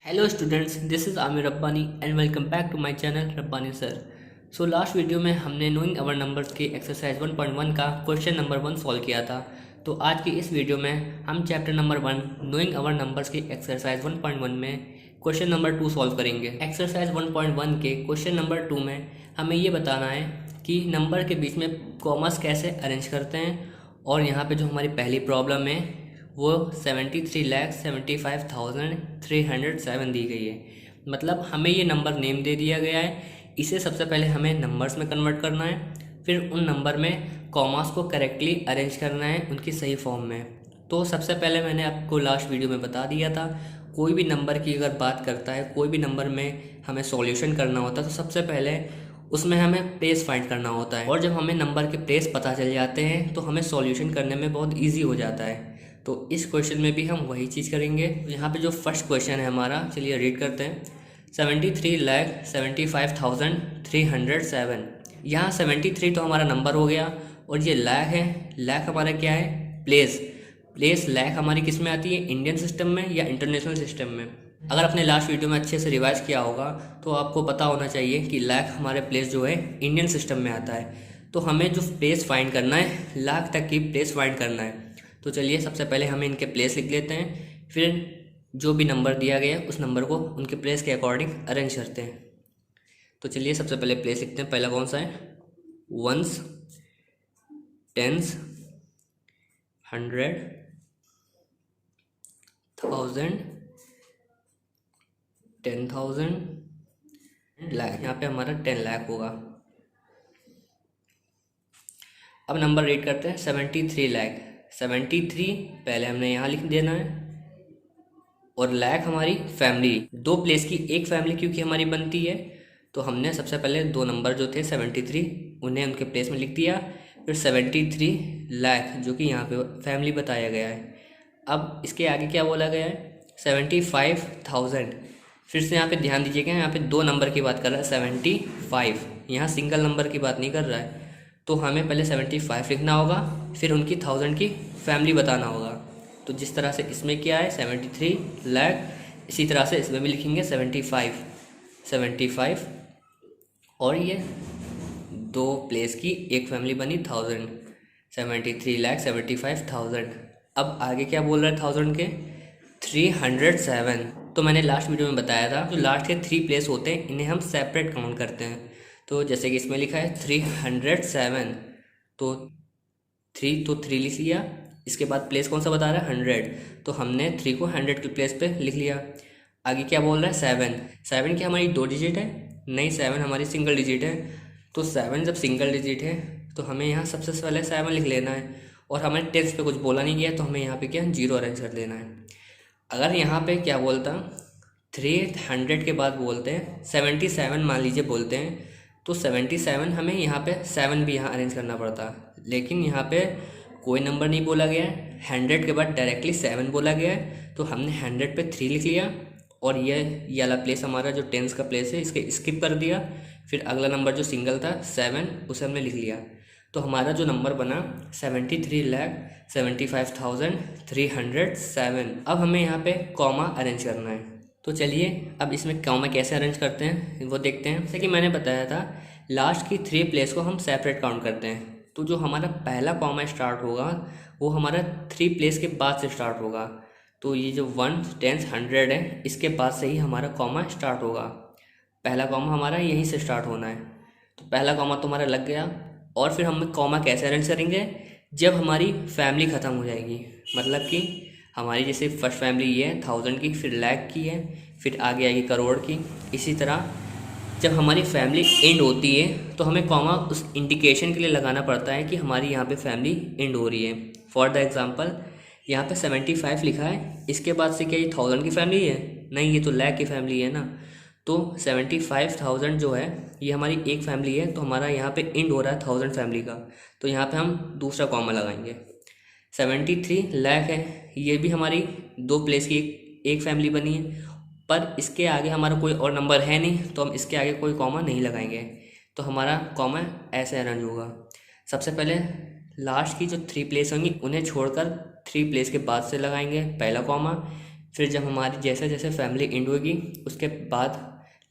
Hello students, this is Amir Rabbani and welcome back to my channel Rabbani Sir. So last video में हमने knowing our numbers के exercise 1.1 का question number 1 solve किया था। तो आज की इस वीडियो में हम chapter number 1 knowing our numbers के एक्सरसाइज 1.1 में क्वेश्चन नंबर 2 सॉल्व करेंगे। एक्सरसाइज 1.1 के क्वेश्चन नंबर 2 में हमें ये बताना है कि नंबर के बीच में कॉमर्स कैसे अरेंज करते हैं। और यहाँ पे जो हमारी पहली प्रॉब्लम है वो 73,75,307 दी गई है। मतलब हमें ये नंबर नेम दे दिया गया है, इसे सबसे पहले हमें नंबर्स में कन्वर्ट करना है, फिर उन नंबर में कॉमास को करेक्टली अरेंज करना है उनकी सही फॉर्म में। तो सबसे पहले मैंने आपको लास्ट वीडियो में बता दिया था, कोई भी नंबर की अगर बात करता है, कोई भी नंबर में हमें सॉल्यूशन करना होता है तो सबसे पहले उसमें हमें प्लेस फाइंड करना होता है। और जब हमें नंबर के प्लेस पता चल जाते हैं तो हमें सॉल्यूशन करने में बहुत ईजी हो जाता है। तो इस क्वेश्चन में भी हम वही चीज़ करेंगे। यहाँ पे जो फर्स्ट क्वेश्चन है हमारा, चलिए रीड करते हैं। 73,75,307। यहाँ 73 तो हमारा नंबर हो गया और ये लैख है। लैख हमारा क्या है? प्लेस लैख हमारी किस में आती है? इंडियन सिस्टम में या इंटरनेशनल सिस्टम में? अगर आपने लास्ट वीडियो में अच्छे से रिवाइज किया होगा तो आपको पता होना चाहिए कि लैख हमारे प्लेस जो है इंडियन सिस्टम में आता है। तो हमें जो प्लेस फाइंड करना है, लाख तक की प्लेस फाइंड करना है। तो चलिए सबसे पहले हमें इनके प्लेस लिख लेते हैं, फिर जो भी नंबर दिया गया उस नंबर को उनके प्लेस के अकॉर्डिंग अरेंज करते हैं। तो चलिए सबसे पहले प्लेस लिखते हैं। पहला कौन सा है? Ones, tens, 100, 1000, 10,000, lakh. यहाँ पे हमारा 10 लाख होगा। अब नंबर रीड करते हैं। 73 लाख। 73 पहले हमने यहाँ लिख देना है और लाख हमारी फैमिली, दो प्लेस की एक फैमिली क्योंकि हमारी बनती है, तो हमने सबसे पहले दो नंबर जो थे 73 उन्हें उनके प्लेस में लिख दिया। फिर 73 लाख जो कि यहाँ पे फैमिली बताया गया है। अब इसके आगे क्या बोला गया है? 75,000। फिर से यहाँ पे ध्यान दीजिएगा, यहाँ पे दो नंबर की बात कर रहा है 75, यहाँ सिंगल नंबर की बात नहीं कर रहा है। तो हमें पहले 75 लिखना होगा, फिर उनकी 1000 की फैमिली बताना होगा। तो जिस तरह से इसमें क्या है 73 लाख, इसी तरह से इसमें भी लिखेंगे 75 और ये दो प्लेस की एक फैमिली बनी 1000। 73 लाख 75,000। अब आगे क्या बोल रहा है 1000 के? 307। तो मैंने लास्ट वीडियो में बताया था, जो लास्ट के 3 प्लेस होते हैं इन्हें हम सेपरेट काउंट करते हैं। तो जैसे कि इसमें लिखा है 307, तो 3 तो 3 लिख लिया। इसके बाद प्लेस कौन सा बता रहा है? 100, तो हमने 3 को 100 के प्लेस पे लिख लिया। आगे क्या बोल रहा है? 7 की हमारी 2 डिजिट है? नहीं, 7 हमारी सिंगल डिजिट है। तो 7 जब सिंगल डिजिट है तो हमें यहाँ सबसे पहले 7 लिख लेना है। और हमें टेक्स्ट पे कुछ बोला नहीं गया तो हमें यहाँ पे क्या 0 अरेंज कर देना है। अगर यहाँ पे क्या बोलता 300 के बाद बोलते हैं 77 मान लीजिए बोलते हैं, तो 77 हमें यहाँ पे 7 भी यहाँ अरेंज करना पड़ता। लेकिन यहाँ पे कोई नंबर नहीं बोला गया है, 100 के बाद डायरेक्टली 7 बोला गया है, तो हमने 100 पे 3 लिख लिया। और ये वाला प्लेस हमारा जो टेंस का प्लेस है इसके स्किप कर दिया। फिर अगला नंबर जो सिंगल था 7, उसे हमने लिख लिया। तो हमारा जो नंबर बना 73,75,307। अब हमें यहाँ पे कॉमा अरेंज करना है। तो चलिए अब इसमें कॉमा कैसे अरेंज करते हैं वो देखते हैं। जैसे कि मैंने बताया था, लास्ट की 3 प्लेस को हम सेपरेट काउंट करते हैं। तो जो हमारा पहला कॉमा स्टार्ट होगा वो हमारा 3 प्लेस के बाद से स्टार्ट होगा। तो ये जो 1, 10, 100 है, इसके बाद से ही हमारा कॉमा स्टार्ट होगा। पहला कॉमा हमारा यहीं से स्टार्ट होना है। तो पहला कॉमा तो हमारा लग गया। और फिर हम कॉमा कैसे अरेंज करेंगे? जब हमारी फैमिली ख़त्म हो जाएगी। मतलब कि हमारी जैसे फर्स्ट फैमिली ये है 1000 की, फिर लाख की है, फिर आगे आएगी करोड़ की। इसी तरह जब हमारी फैमिली एंड होती है तो हमें कॉमा उस इंडिकेशन के लिए लगाना पड़ता है कि हमारी यहाँ पे फैमिली एंड हो रही है। फॉर द एग्जांपल यहाँ पे 75 लिखा है, इसके बाद से क्या ये 1000 की फैमिली है? नहीं, ये तो लाख की फैमिली है ना। तो 75,000 जो है ये हमारी एक फैमिली है, तो हमारा यहाँ पे एंड हो रहा है 1000 फैमिली का, तो यहाँ पे हम दूसरा कॉमा लगाएंगे। 73 लाख है, ये भी हमारी 2 प्लेस की एक फैमिली बनी है, पर इसके आगे हमारा कोई और नंबर है नहीं, तो हम इसके आगे कोई कॉमा नहीं लगाएंगे। तो हमारा कॉमा ऐसे अरेंज होगा। सबसे पहले लास्ट की जो 3 प्लेस होंगी उन्हें छोड़कर 3 प्लेस के बाद से लगाएंगे पहला कॉमा, फिर जब हमारी जैसे जैसे फैमिली एंड होगी उसके बाद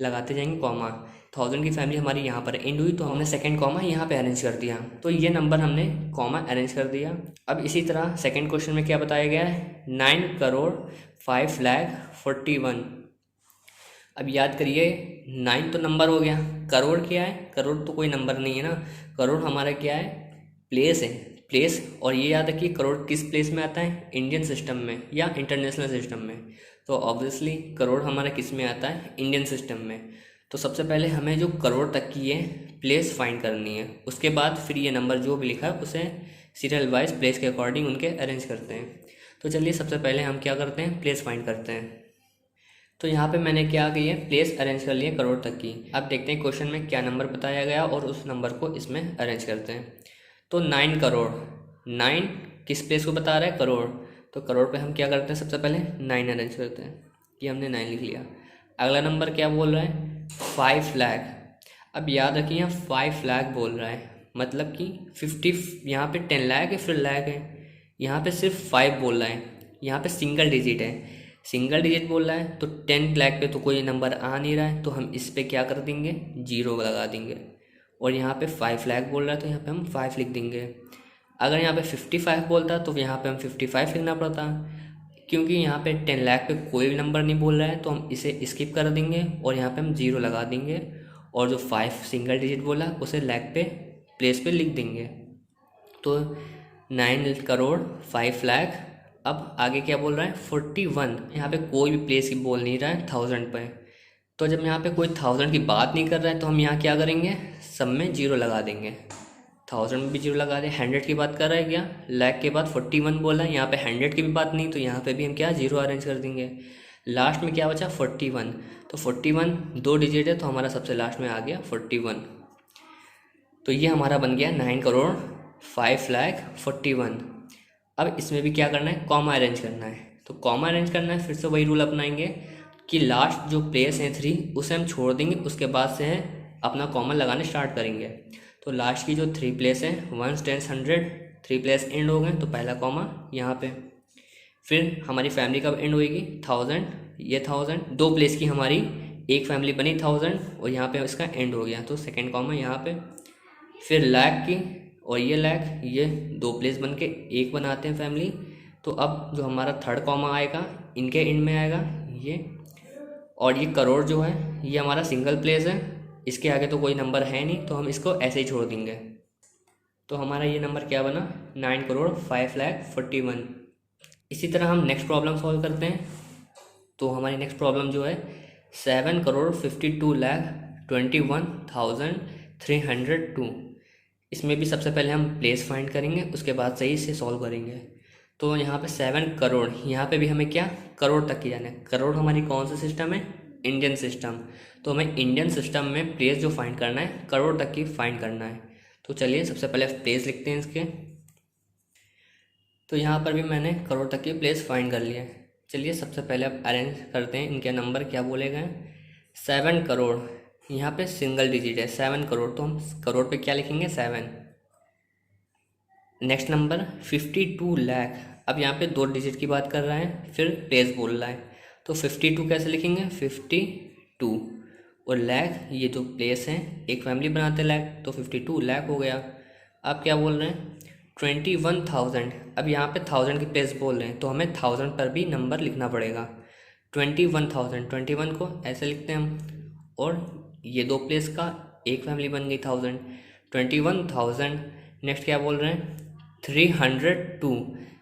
लगाते जाएंगे कॉमा। 1000 की फैमिली हमारी यहाँ पर एंड हुई तो हमने सेकंड कॉमा यहाँ पे अरेंज कर दिया, तो ये नंबर हमने कॉमा अरेंज कर दिया। अब इसी तरह सेकंड क्वेश्चन में क्या बताया गया है, 9,05,41,। अब याद करिए 9 तो नंबर हो गया, करोड़ क्या है, करोड़ तो कोई नंबर नहीं है ना, करोड़ हमारा क्या है, प्लेस है, प्लेस। और ये याद रखिए करोड़ किस प्लेस में आता है, इंडियन सिस्टम में या इंटरनेशनल सिस्टम में। तो ऑब्वियसली करोड़ हमारा किस में आता है, इंडियन सिस्टम में। तो सबसे पहले हमें जो करोड़ तक की है प्लेस फाइंड करनी है, उसके बाद फिर ये नंबर जो भी लिखा है उसे सीरियल वाइज प्लेस के अकॉर्डिंग उनके अरेंज करते हैं। तो चलिए सबसे पहले हम क्या करते हैं, प्लेस फाइंड करते हैं। तो यहाँ पे मैंने क्या की है, प्लेस अरेंज कर लिए करोड़ तक की। अब देखते हैं क्वेश्चन में क्या नंबर बताया गया और उस नंबर को इसमें अरेंज करते हैं। तो 9 करोड़, 9 किस प्लेस को बता रहा है, करोड़। तो करोड़ पे हम क्या करते हैं, सबसे पहले 9 अरेंज करते हैं, ये हमने 9 लिख लिया। अगला नंबर क्या बोल रहा है, 5 लाख। अब याद रखिए यहाँ 5 लाख बोल रहा है, मतलब कि 50, यहाँ पे 10 लाख है फिर लाख है, यहाँ पे सिर्फ 5 बोल रहा है, यहाँ पे सिंगल डिजिट है, सिंगल डिजिट बोल रहा है। तो 10 लाख पे तो कोई नंबर आ नहीं रहा है, तो हम इस पे क्या कर देंगे, 0 लगा देंगे। और यहाँ पे 5 लाख बोल रहा है तो यहाँ पे हम 5 लिख देंगे। अगर यहाँ पे 55 बोलता तो यहाँ पे हम 55 लिखना पड़ता, क्योंकि यहाँ पे 10 लाख पे कोई भी नंबर नहीं बोल रहा है तो हम इसे स्किप कर देंगे और यहाँ पे हम 0 लगा देंगे। और जो 5 सिंगल डिजिट बोला उसे लाख पे प्लेस पे लिख देंगे। तो 9 करोड़ 5 लाख। अब आगे क्या बोल रहा है, 41, यहाँ पे कोई भी प्लेस की बोल नहीं रहा है 1000 पे। तो जब यहाँ पे कोई 1000 की बात नहीं कर रहा है तो हम यहाँ क्या करेंगे, सब में 0 लगा देंगे। 1000 में भी 0 लगा दें। 100 की बात कर रहा है क्या, लाख के बाद 41 बोला है, यहाँ पे 100 की भी बात नहीं, तो यहाँ पे भी हम क्या 0 अरेंज कर देंगे। लास्ट में क्या बचा, 41। तो 41 2 डिजिट है तो हमारा सबसे लास्ट में आ गया 41। तो ये हमारा बन गया 9 करोड़ 5 लाख 41। अब इसमें भी क्या करना है, कॉमा अरेंज करना है। तो कॉमा अरेंज करना है, फिर से वही रूल अपनाएंगे कि लास्ट जो प्लेस है 3 उसे हम छोड़ देंगे, उसके बाद से है अपना कॉमा लगाने स्टार्ट करेंगे। तो लास्ट की जो 3 प्लेस है 1 10 100, 3 प्लेस एंड हो गए तो पहला कॉमा यहाँ पे। फिर हमारी फैमिली कब एंड होएगी, 1000, ये 1000, 2 प्लेस की हमारी एक फैमिली बनी 1000 और यहाँ पे इसका एंड हो गया तो सेकंड कॉमा यहाँ पे। फिर लाख की और ये लाख, ये 2 प्लेस बन के एक बनाते हैं फैमिली। तो अब जो हमारा थर्ड कॉमा आएगा इनके एंड में आएगा ये। और ये करोड़ जो है ये हमारा सिंगल प्लेस है, इसके आगे तो कोई नंबर है नहीं तो हम इसको ऐसे ही छोड़ देंगे। तो हमारा ये नंबर क्या बना, 9 करोड़ 5 लाख 41। इसी तरह हम नेक्स्ट प्रॉब्लम सॉल्व करते हैं। तो हमारी नेक्स्ट प्रॉब्लम जो है 7 करोड़ 52 लाख 21,302। इसमें भी सबसे पहले हम प्लेस फाइंड करेंगे, उसके बाद सही से सॉल्व करेंगे। तो यहाँ पे 7 करोड़, यहाँ पे भी हमें क्या करोड़ तक की जाना है। करोड़ हमारी कौन सा सिस्टम है, इंडियन सिस्टम। तो हमें इंडियन सिस्टम में प्लेस जो फाइंड करना है करोड़ तक की फाइंड करना है। तो चलिए सबसे पहले प्लेस लिखते हैं इसके। तो यहाँ पर भी मैंने करोड़ तक की प्लेस फाइंड कर लिया है। चलिए सबसे पहले अब अरेंज करते हैं, इनके नंबर क्या बोले गए। 7 करोड़, यहाँ पे सिंगल डिजिट है 7 करोड़, तो हम करोड़ पे क्या लिखेंगे 7। Next number 52 lakh. अब यहाँ पे 2 डिजिट की बात कर रहा है, फिर प्लेस बोल रहा है तो 52 कैसे लिखेंगे 52। और लाख, ये जो प्लेस है एक फैमिली बनाते लाख, तो 52 लाख हो गया। अब क्या बोल रहे हैं 21,000। अब यहाँ पे 1000 की प्लेस बोल रहे हैं तो हमें 1000 पर भी नंबर लिखना पड़ेगा। 21,000, 21 को ऐसे लिखते हैं हम, और ये 2 प्लेस का एक फैमिली बन गई 1000, 21,000। नेक्स्ट क्या बोल रहे हैं 302।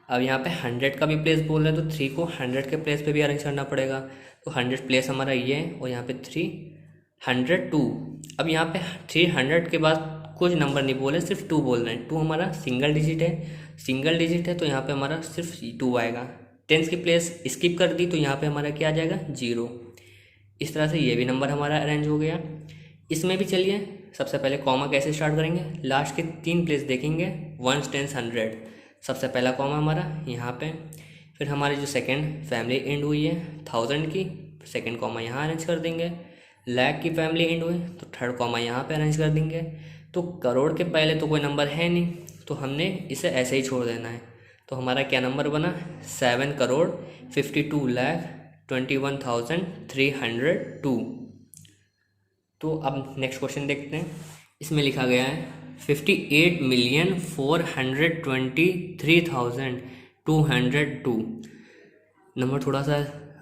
अब यहाँ पे 100 का भी प्लेस बोल रहे हैं तो 3 को 100 के प्लेस पे भी अरेंज करना पड़ेगा। तो 100 प्लेस हमारा ये है और यहाँ पे 302। अब यहाँ पे 300 के बाद कुछ नंबर नहीं बोले, सिर्फ 2 बोल रहे हैं। 2 हमारा सिंगल डिजिट है, सिंगल डिजिट है तो यहाँ पे हमारा सिर्फ 2 आएगा। 10 की प्लेस स्किप कर दी तो यहाँ पे हमारा क्या आ जाएगा 0। इस तरह से ये भी नंबर हमारा अरेंज हो गया। इसमें भी चलिए सबसे पहले कॉमा कैसे स्टार्ट करेंगे, लास्ट के 3 प्लेस देखेंगे 1 10 100। सबसे पहला कॉमा हमारा यहाँ पे, फिर हमारी जो सेकंड फैमिली एंड हुई है 1000 की, सेकंड कॉमा यहाँ अरेंज कर देंगे। लाख की फैमिली एंड हुई तो थर्ड कॉमा यहाँ पे अरेंज कर देंगे। तो करोड़ के पहले तो कोई नंबर है नहीं तो हमने इसे ऐसे ही छोड़ देना है। तो हमारा क्या नंबर बना 7 करोड़ 52 लाख 21,302। तो अब नेक्स्ट क्वेश्चन देखते हैं। इसमें लिखा गया है 58,423,202। नंबर थोड़ा सा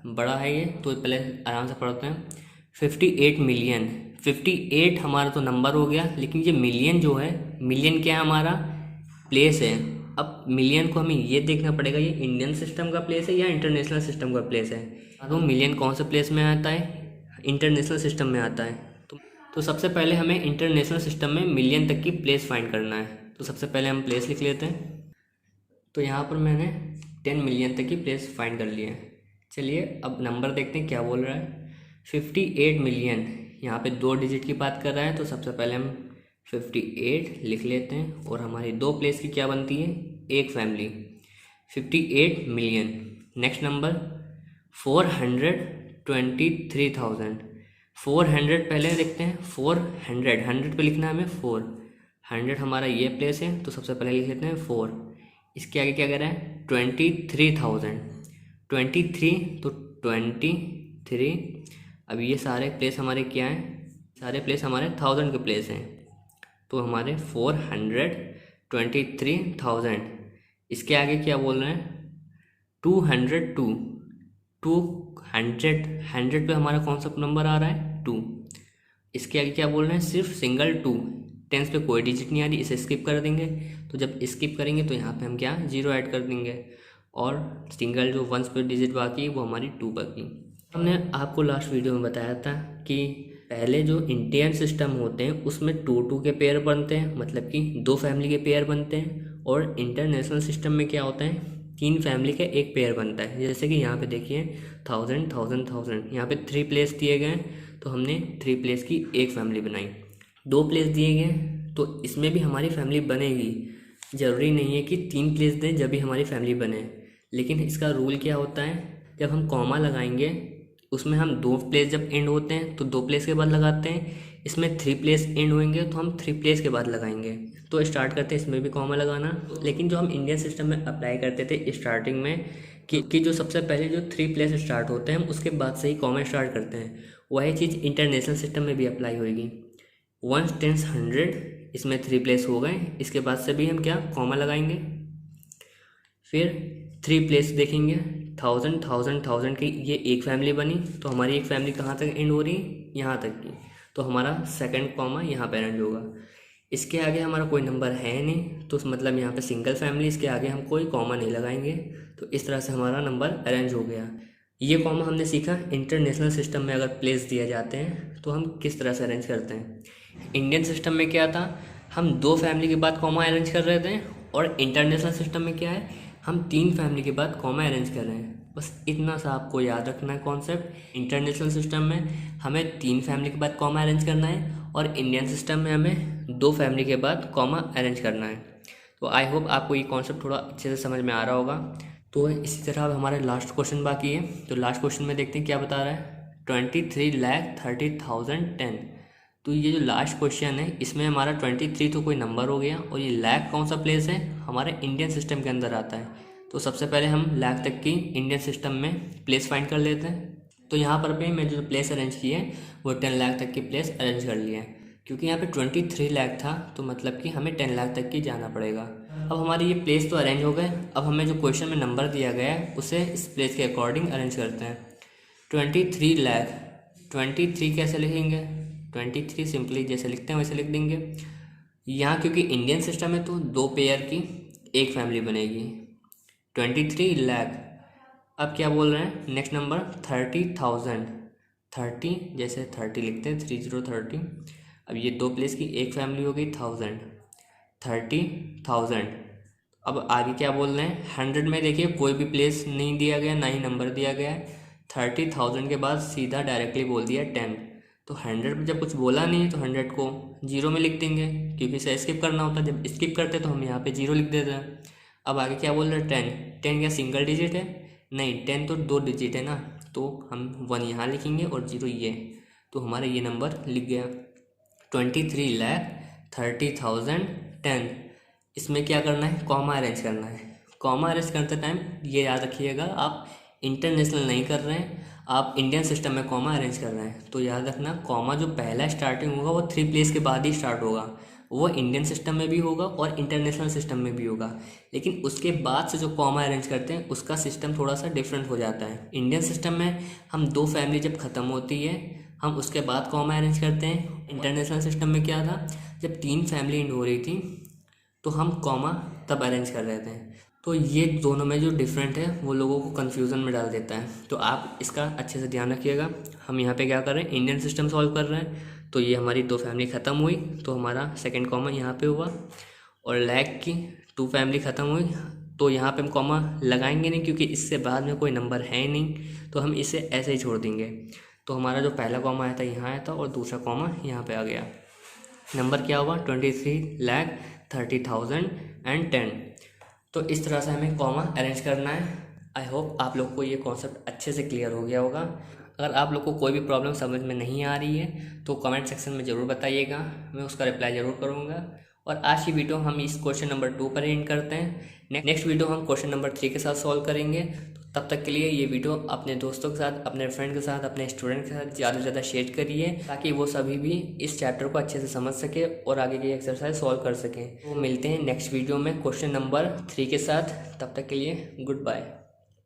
बड़ा है ये, तो पहले आराम से पढ़ते हैं। 58 मिलियन, 58 हमारा तो नंबर हो गया, लेकिन ये मिलियन जो है, मिलियन क्या है हमारा, प्लेस है। अब मिलियन को हमें ये देखना पड़ेगा ये इंडियन सिस्टम का प्लेस है या इंटरनेशनल सिस्टम का प्लेस है। तो मिलियन कौन से प्लेस में आता है, इंटरनेशनल सिस्टम में आता है। तो सबसे पहले हमें इंटरनेशनल सिस्टम में मिलियन तक की प्लेस फाइंड करना है। तो सबसे पहले हम प्लेस लिख लेते हैं। तो यहाँ पर मैंने 10 मिलियन तक की प्लेस फाइंड कर ली है। चलिए अब नंबर देखते हैं क्या बोल रहा है। 58 मिलियन, यहाँ पे 2 डिजिट की बात कर रहा है, तो सबसे पहले हम 58 लिख लेते हैं। और हमारी 2 प्लेस की क्या बनती है, एक फैमिली, 58 मिलियन। Next number 423,000। 400 पहले देखते हैं। 400, 100 पे लिखना है हमें 400, हमारा ये प्लेस है, तो सबसे पहले लिख लेते हैं 4। इसके आगे क्या कह रहा है, 23,000, 23, तो 23। अब ये सारे प्लेस हमारे क्या हैं, सारे प्लेस हमारे 1000 के प्लेस हैं, तो हमारे 423,000। इसके आगे क्या बोल रहे हैं, 202, 100 पे हमारा कौन सा नंबर आ रहा है, 2। इसके आगे क्या बोल रहे हैं, सिर्फ सिंगल 2, टेंस पे कोई डिजिट नहीं आ रही, इसे स्किप कर देंगे। तो जब स्किप करेंगे तो यहाँ पे हम क्या, 0 ऐड कर देंगे, और सिंगल जो 1 पे डिजिट बाकी है वो हमारी 2 बाकी। हमने आपको लास्ट वीडियो में बताया था कि पहले जो इंडियन सिस्टम होते हैं उसमें 2 के पेयर बनते हैं, मतलब कि 2 फैमिली के पेयर बनते हैं। और इंटरनेशनल सिस्टम में क्या होता है, 3 फैमिली का एक पेयर बनता है। जैसे कि यहाँ पे देखिए 1000, 1000, 1000, यहाँ पे 3 प्लेस दिए गए हैं, तो हमने 3 प्लेस की एक फैमिली बनाई। 2 प्लेस दिए गए तो इसमें भी हमारी फैमिली बनेगी। ज़रूरी नहीं है कि 3 प्लेस दें जब भी हमारी फैमिली बने, लेकिन इसका रूल क्या होता है, जब हम कॉमा लगाएंगे उसमें हम 2 प्लेस जब एंड होते हैं तो 2 प्लेस के बाद लगाते हैं। इसमें 3 प्लेस एंड होंगे तो हम 3 प्लेस के बाद लगाएंगे। तो स्टार्ट करते हैं इसमें भी कॉमा लगाना। लेकिन जो हम इंडियन सिस्टम में अप्लाई करते थे स्टार्टिंग में कि जो सबसे पहले जो 3 प्लेस स्टार्ट होते हैं हम उसके बाद से ही कॉमा स्टार्ट करते हैं, वही चीज़ इंटरनेशनल सिस्टम में भी अप्लाई होएगी। 1 10 100, इसमें 3 प्लेस हो गए, इसके बाद से भी हम क्या, कॉमा लगाएंगे। फिर 3 प्लेस देखेंगे, 1000, 1000, 1000 की ये एक फैमिली बनी, तो हमारी एक फैमिली कहाँ तक एंड हो रही है, यहाँ तक की, तो हमारा सेकंड कॉमा यहाँ पर एंड होगा। इसके आगे हमारा कोई नंबर है नहीं, तो मतलब यहाँ पे सिंगल फैमिली, इसके आगे हम कोई कॉमा नहीं लगाएंगे। तो इस तरह से हमारा नंबर अरेंज हो गया। ये कॉमा हमने सीखा इंटरनेशनल सिस्टम में अगर प्लेस दिए जाते हैं तो हम किस तरह से अरेंज करते हैं। इंडियन सिस्टम में क्या था, हम 2 फैमिली के बाद कॉमा अरेंज कर रहे थे, और इंटरनेशनल सिस्टम में क्या है, हम 3 फैमिली के बाद कॉमा अरेंज कर रहे हैं। बस इतना सा आपको याद रखना है कॉन्सेप्ट। इंटरनेशनल सिस्टम में हमें 3 फैमिली के बाद कॉमा अरेंज करना है, और इंडियन सिस्टम में हमें 2 फैमिली के बाद कॉमा अरेंज करना है। तो आई होप आपको ये कॉन्सेप्ट थोड़ा अच्छे से समझ में आ रहा होगा। तो इसी तरह अब हमारे लास्ट क्वेश्चन बाकी है। तो लास्ट क्वेश्चन में देखते हैं क्या बता रहा है, 23,30,010। तो ये जो लास्ट क्वेश्चन है इसमें हमारा 23 तो कोई नंबर हो गया, और ये लाख कौन सा प्लेस है, हमारे इंडियन सिस्टम के अंदर आता है। तो सबसे पहले हम लाख तक की इंडियन सिस्टम में प्लेस फाइंड कर लेते हैं। तो यहाँ पर भी मैं जो प्लेस अरेंज की है वो 10 लाख तक की प्लेस अरेंज कर लिया है, क्योंकि यहाँ पे 23 लाख था, तो मतलब कि हमें 10 लाख तक की जाना पड़ेगा। अब हमारी ये प्लेस तो अरेंज हो गए। अब हमें जो क्वेश्चन में नंबर दिया गया है उसे इस प्लेस के अकॉर्डिंग अरेंज करते हैं। 23 लाख, 23 कैसे लिखेंगे, 23 सिंपली जैसे लिखते हैं वैसे लिख देंगे। यहाँ क्योंकि इंडियन सिस्टम है तो 2 पेयर की एक फैमिली बनेगी, 23 लाख। अब क्या बोल रहे हैं, नेक्स्ट नंबर 30,000, 30 जैसे 30 लिखते हैं, 30, 30। अब ये 2 प्लेस की एक फैमिली हो गई, 1000, 30,000। अब आगे क्या बोल रहे हैं, 100 में देखिए कोई भी प्लेस नहीं दिया गया, ना ही नंबर दिया गया है। 30,000 के बाद सीधा डायरेक्टली बोल दिया 10। तो 100 में जब कुछ बोला नहीं तो 100 को 0 में लिख देंगे, क्योंकि इसे स्किप करना होता है। जब स्किप करते तो हम यहाँ पे 0 लिख देते हैं। अब आगे क्या बोल रहे हैं, 10, 10 क्या सिंगल डिजिट है, नहीं 10 तो 2 डिजिट है ना, तो हम 1 यहाँ लिखेंगे और 0 ये, तो हमारा ये नंबर लिख गया 23,30,010। इसमें क्या करना है, कॉमा अरेंज करना है। कॉमा अरेंज करते टाइम ये याद रखिएगा, आप इंटरनेशनल नहीं कर रहे हैं, आप इंडियन सिस्टम में कॉमा अरेंज कर रहे हैं तो याद रखना कॉमा जो पहला स्टार्टिंग होगा वो 3 प्लेस के बाद ही स्टार्ट होगा। वो इंडियन सिस्टम में भी होगा और इंटरनेशनल सिस्टम में भी होगा, लेकिन उसके बाद से जो कॉमा अरेंज करते हैं उसका सिस्टम थोड़ा सा डिफरेंट हो जाता है। इंडियन सिस्टम में हम 2 फैमिली जब ख़त्म होती है हम उसके बाद कॉमा अरेंज करते हैं। इंटरनेशनल सिस्टम में क्या था, जब 3 फैमिली एंड हो रही थी तो हम कॉमा तब अरेंज कर रहे थे। तो ये दोनों में जो डिफरेंट है वो लोगों को कन्फ्यूज़न में डाल देता है, तो आप इसका अच्छे से ध्यान रखिएगा। हम यहाँ पे क्या कर रहे हैं, इंडियन सिस्टम सॉल्व कर रहे हैं। तो ये हमारी 2 फैमिली ख़त्म हुई तो हमारा सेकंड कॉमा यहाँ पे हुआ, और लैग की 2 फैमिली ख़त्म हुई तो यहाँ पे हम कॉमा लगाएंगे नहीं क्योंकि इससे बाद में कोई नंबर है ही नहीं, तो हम इसे ऐसे ही छोड़ देंगे। तो हमारा जो पहला कॉमा आया था यहाँ आया था और दूसरा कॉमा यहाँ पे आ गया। नंबर क्या हुआ 23,30,010। तो इस तरह से हमें कॉमा अरेंज करना है। आई होप आप लोग को ये कॉन्सेप्ट अच्छे से क्लियर हो गया होगा। अगर आप लोग को कोई भी प्रॉब्लम समझ में नहीं आ रही है तो कमेंट सेक्शन में ज़रूर बताइएगा, मैं उसका रिप्लाई ज़रूर करूँगा। और आज की वीडियो हम इस क्वेश्चन नंबर 2 पर एंड करते हैं। नेक्स्ट वीडियो हम क्वेश्चन नंबर 3 के साथ सॉल्व करेंगे। तो तब तक के लिए ये वीडियो अपने दोस्तों के साथ, अपने फ्रेंड के साथ, अपने स्टूडेंट के साथ ज़्यादा से ज़्यादा शेयर करिए ताकि वो सभी भी इस चैप्टर को अच्छे से समझ सके और आगे की एक्सरसाइज सॉल्व कर सकें। तो मिलते हैं नेक्स्ट वीडियो में क्वेश्चन नंबर 3 के साथ। तब तक के लिए गुड बाय।